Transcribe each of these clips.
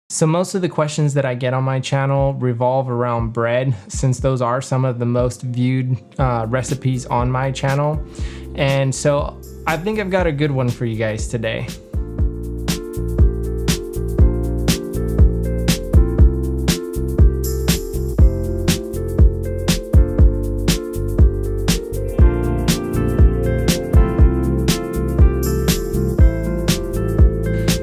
So most of the questions that I get on my channel revolve around bread, since those are some of the most viewed recipes on my channel. And so I think I've got a good one for you guys today.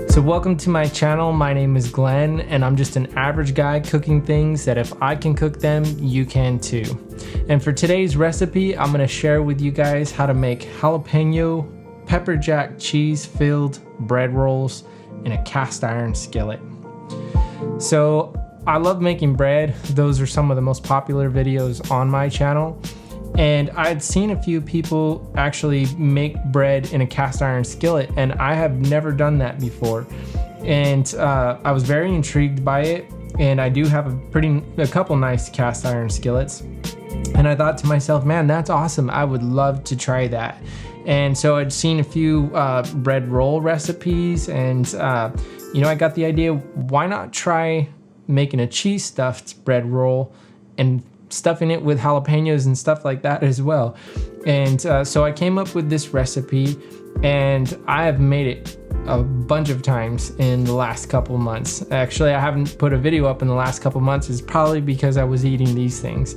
So welcome to my channel. My name is Glenn, and I'm just an average guy cooking things that if I can cook them, you can too. And for today's recipe, I'm gonna share with you guys how to make jalapeno pepper jack cheese filled bread rolls in a cast iron skillet. So I love making bread. Those are some of the most popular videos on my channel. And I'd seen a few people actually make bread in a cast iron skillet, and I have never done that before. And I was very intrigued by it, and I do have a couple nice cast iron skillets. And I thought to myself, man, that's awesome. I would love to try that. And so I'd seen a few bread roll recipes, and I got the idea, why not try making a cheese stuffed bread roll and stuffing it with jalapenos and stuff like that as well. And so I came up with this recipe, and I have made it a bunch of times in the last couple months. Actually, I haven't put a video up in the last couple months. It's probably because I was eating these things.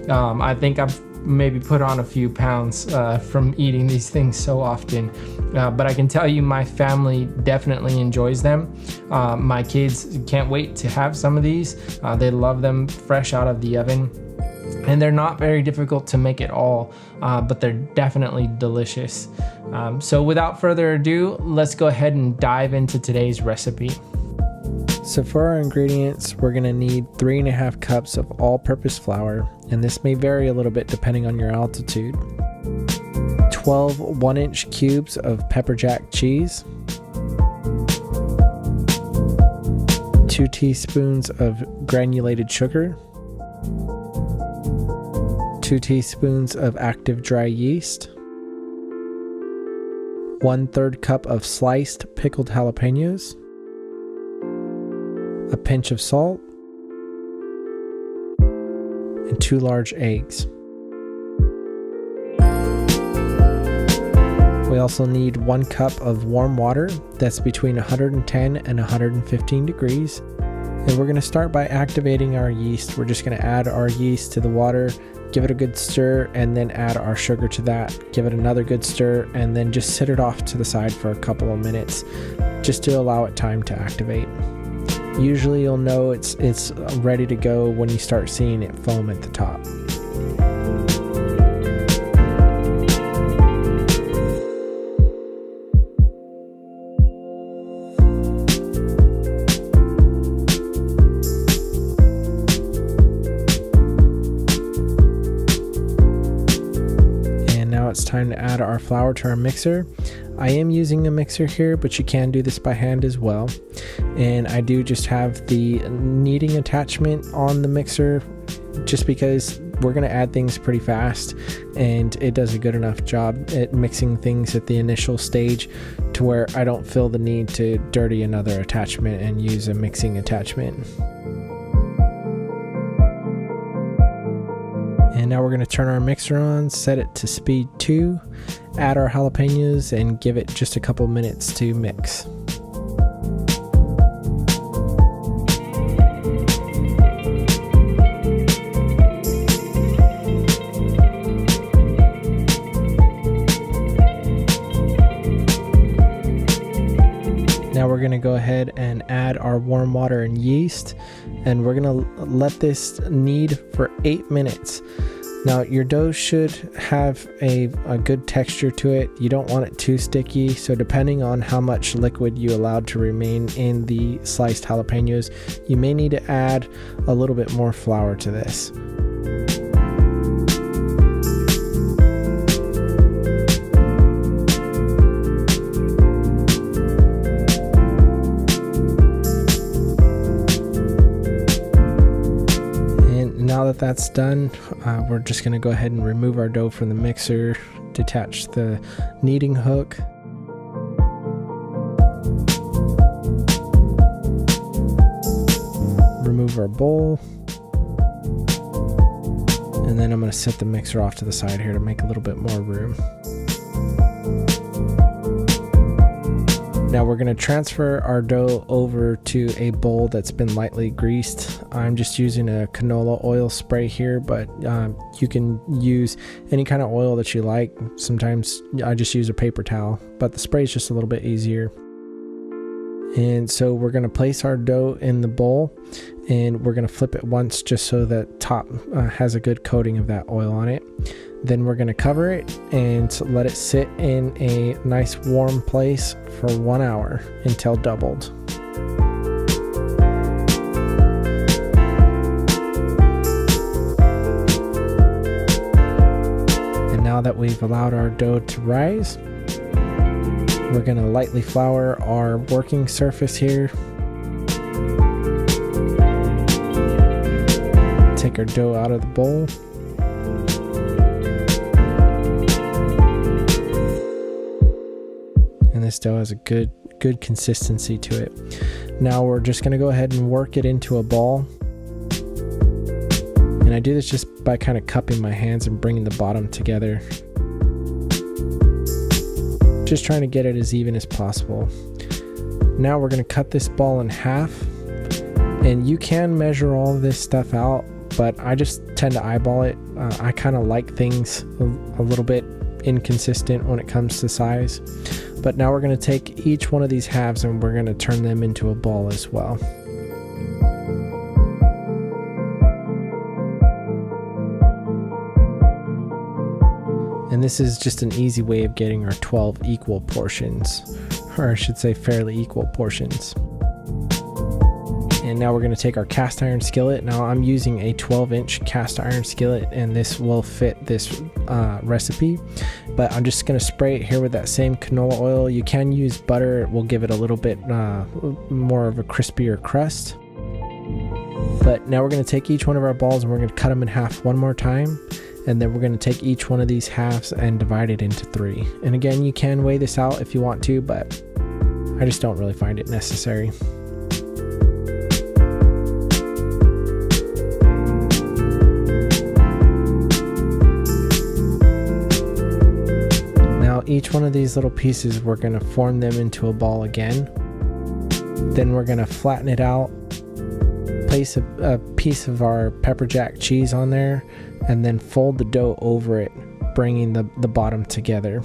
I think I've maybe put on a few pounds from eating these things so often. But I can tell you my family definitely enjoys them. My kids can't wait to have some of these. They love them fresh out of the oven. And they're not very difficult to make at all, but they're definitely delicious. So without further ado, let's go ahead and dive into today's recipe. So for our ingredients, we're gonna need 3.5 cups of all-purpose flour, and this may vary a little bit depending on your altitude. 12 1-inch cubes of pepper jack cheese, 2 teaspoons of granulated sugar, 2 teaspoons of active dry yeast, 1/3 cup of sliced pickled jalapenos, a pinch of salt, and 2 large eggs. We also need 1 cup of warm water that's between 110 and 115 degrees. And we're going to start by activating our yeast. We're just going to add our yeast to the water, give it a good stir, and then add our sugar to that. Give it another good stir, and then just sit it off to the side for a couple of minutes just to allow it time to activate. Usually you'll know it's ready to go when you start seeing it foam at the top. It's time to add our flour to our mixer. I am using a mixer here, but you can do this by hand as well. And I do just have the kneading attachment on the mixer just because we're going to add things pretty fast, and it does a good enough job at mixing things at the initial stage to where I don't feel the need to dirty another attachment and use a mixing attachment. And now we're going to turn our mixer on, set it to speed 2, add our jalapenos, and give it just a couple minutes to mix. Now we're going to go ahead and add our warm water and yeast, and we're going to let this knead for 8 minutes. Now your dough should have a good texture to it. You don't want it too sticky, so depending on how much liquid you allowed to remain in the sliced jalapenos, you may need to add a little bit more flour to this. Now that that's done, we're just going to go ahead and remove our dough from the mixer, detach the kneading hook, of our bowl. And then I'm going to set the mixer off to the side here to make a little bit more room. Now we're going to transfer our dough over to a bowl that's been lightly greased. I'm just using a canola oil spray here, but you can use any kind of oil that you like. Sometimes I just use a paper towel, but the spray is just a little bit easier. And so we're going to place our dough in the bowl, and we're going to flip it once just so that top has a good coating of that oil on it. Then we're going to cover it and let it sit in a nice warm place for 1 hour until doubled. And now that we've allowed our dough to rise, we're going to lightly flour our working surface here. Take our dough out of the bowl. And this dough has a good consistency to it. Now we're just going to go ahead and work it into a ball. And I do this just by kind of cupping my hands and bringing the bottom together. Just trying to get it as even as possible. Now we're going to cut this ball in half, and you can measure all this stuff out, but I just tend to eyeball it. I kind of like things a little bit inconsistent when it comes to size. But now we're going to take each one of these halves and we're going to turn them into a ball as well. And this is just an easy way of getting our 12 equal portions, or I should say fairly equal portions. And now we're going to take our cast iron skillet. Now I'm using a 12-inch cast iron skillet, and this will fit this recipe. But I'm just going to spray it here with that same canola oil. You can use butter. It will give it a little bit more of a crispier crust. But now we're going to take each one of our balls and we're going to cut them in half one more time. And then we're going to take each one of these halves and divide it into 3. And again, you can weigh this out if you want to, but I just don't really find it necessary. Now each one of these little pieces, we're going to form them into a ball again. Then we're going to flatten it out, place a piece of our pepper jack cheese on there, and then fold the dough over it, bringing the bottom together.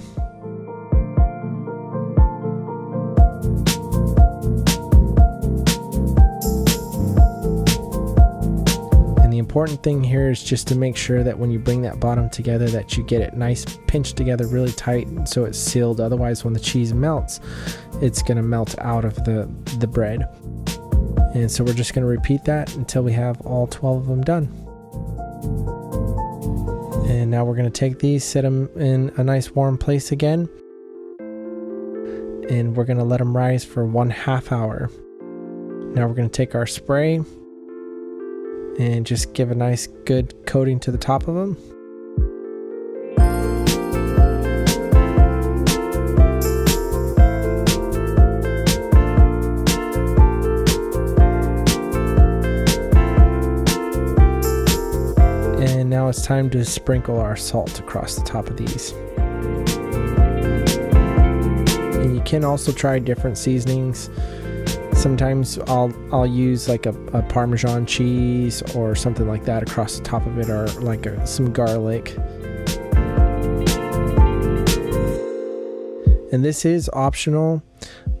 And the important thing here is just to make sure that when you bring that bottom together that you get it nice pinched together really tight so it's sealed. Otherwise, when the cheese melts, it's going to melt out of the bread. And so we're just going to repeat that until we have all 12 of them done. And now we're going to take these, set them in a nice warm place again. And we're going to let them rise for 1/2 hour. Now we're going to take our spray and just give a nice good coating to the top of them. Now it's time to sprinkle our salt across the top of these. And you can also try different seasonings. Sometimes I'll use like a Parmesan cheese or something like that across the top of it, or like some garlic. And this is optional,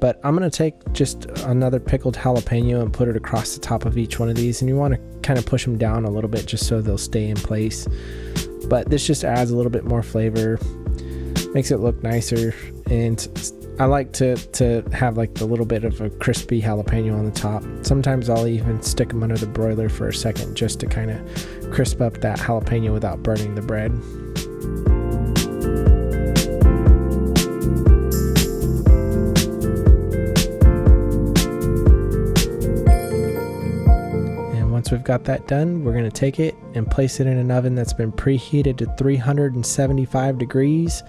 but I'm going to take just another pickled jalapeno and put it across the top of each one of these. And you want to kind of push them down a little bit just so they'll stay in place. But this just adds a little bit more flavor, makes it look nicer. And I like to have like the little bit of a crispy jalapeno on the top. Sometimes I'll even stick them under the broiler for a second just to kind of crisp up that jalapeno without burning the bread. Once we've got that done, we're going to take it and place it in an oven that's been preheated to 375 degrees,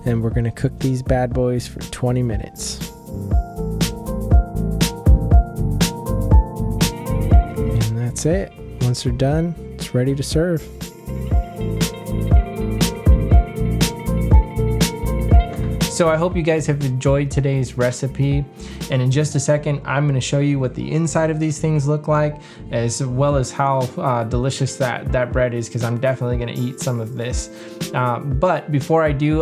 and we're going to cook these bad boys for 20 minutes. And that's it. Once they're done, it's ready to serve. So I hope you guys have enjoyed today's recipe, and in just a second I'm going to show you what the inside of these things look like, as well as how delicious that bread is, because I'm definitely going to eat some of this. But before I do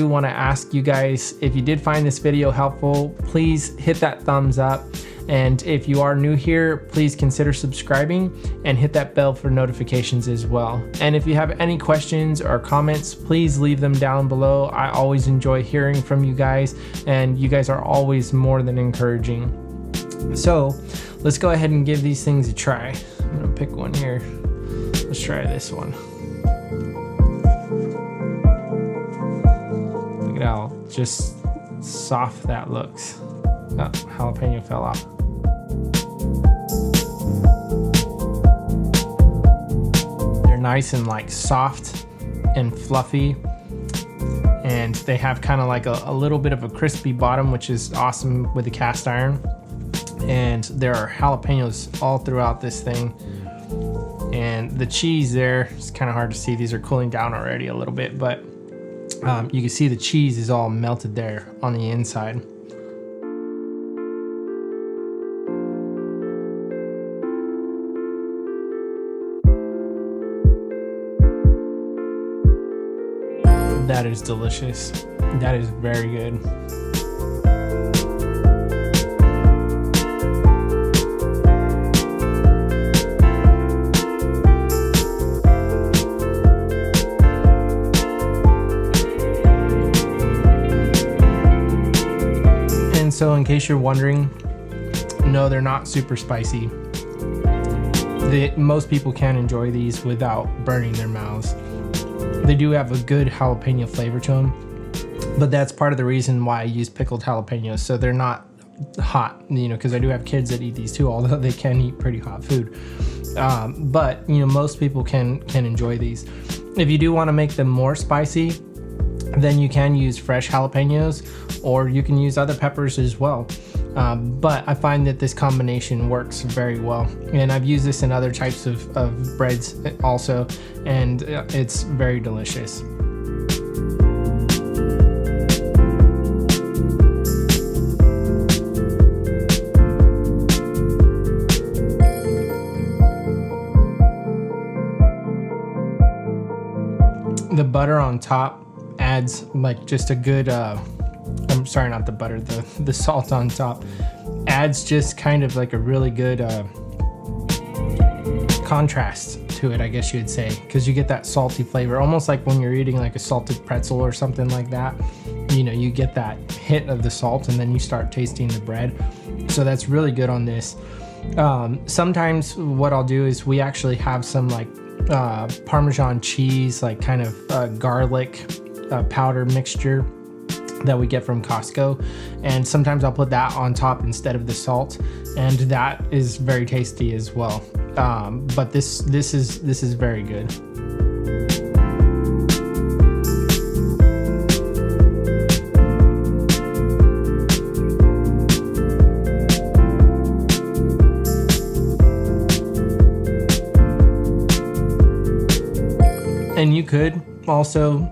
want to ask you guys, if you did find this video helpful, please hit that thumbs up. And if you are new here, please consider subscribing and hit that bell for notifications as well. And if you have any questions or comments, please leave them down below. I always enjoy hearing from you guys, and you guys are always more than encouraging. So let's go ahead and give these things a try. I'm gonna pick one here. Let's try this one. Look at how just soft that looks. Oh, jalapeno fell off. They're nice and like soft and fluffy, and they have kind of like a little bit of a crispy bottom, which is awesome with the cast iron. And there are jalapenos all throughout this thing, and the cheese there, it's kind of hard to see. These are cooling down already a little bit, but you can see the cheese is all melted there on the inside. That is delicious. That is very good. And so in case you're wondering, no, they're not super spicy. Most people can enjoy these without burning their mouths. They do have a good jalapeno flavor to them, but that's part of the reason why I use pickled jalapenos, so they're not hot, because I do have kids that eat these too, although they can eat pretty hot food. But most people can enjoy these. If you do want to make them more spicy, then you can use fresh jalapenos, or you can use other peppers as well. But I find that this combination works very well, and I've used this in other types of breads also, and it's very delicious. The butter on top adds like just a good I'm sorry, not the butter, the salt on top adds just kind of like a really good contrast to it, I guess you'd say, because you get that salty flavor, almost like when you're eating like a salted pretzel or something like that. You get that hit of the salt, and then you start tasting the bread. So that's really good on this. Sometimes what I'll do is we actually have some like Parmesan cheese, like kind of garlic powder mixture that we get from Costco, and sometimes I'll put that on top instead of the salt, and that is very tasty as well. But this is very good. And you could also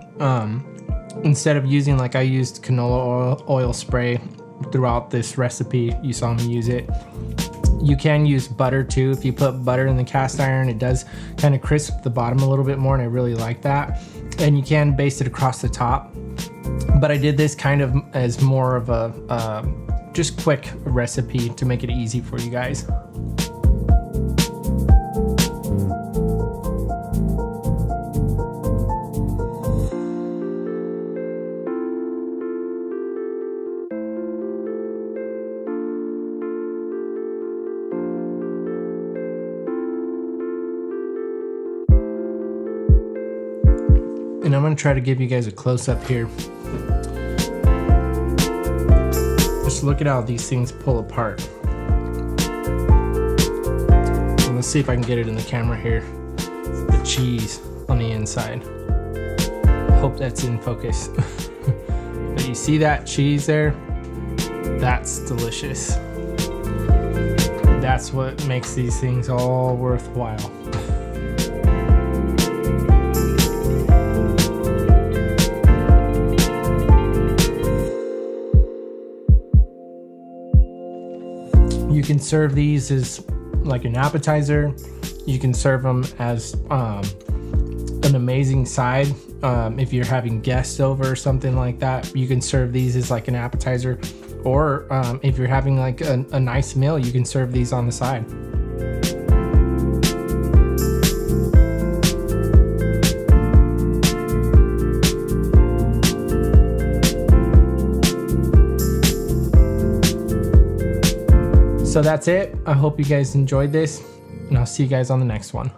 instead of using, like I used canola oil spray throughout this recipe, you saw me use it. You can use butter too. If you put butter in the cast iron, it does kind of crisp the bottom a little bit more, and I really like that. And you can baste it across the top. But I did this kind of as more of a just quick recipe to make it easy for you guys. And I'm gonna try to give you guys a close-up here. Just look at how these things pull apart. And let's see if I can get it in the camera here. The cheese on the inside. Hope that's in focus. But you see that cheese there? That's delicious. That's what makes these things all worthwhile. You can serve these as like an appetizer. You can serve them as an amazing side. If you're having guests over or something like that, you can serve these as like an appetizer. Or if you're having like a nice meal, you can serve these on the side. So that's it. I hope you guys enjoyed this, and I'll see you guys on the next one.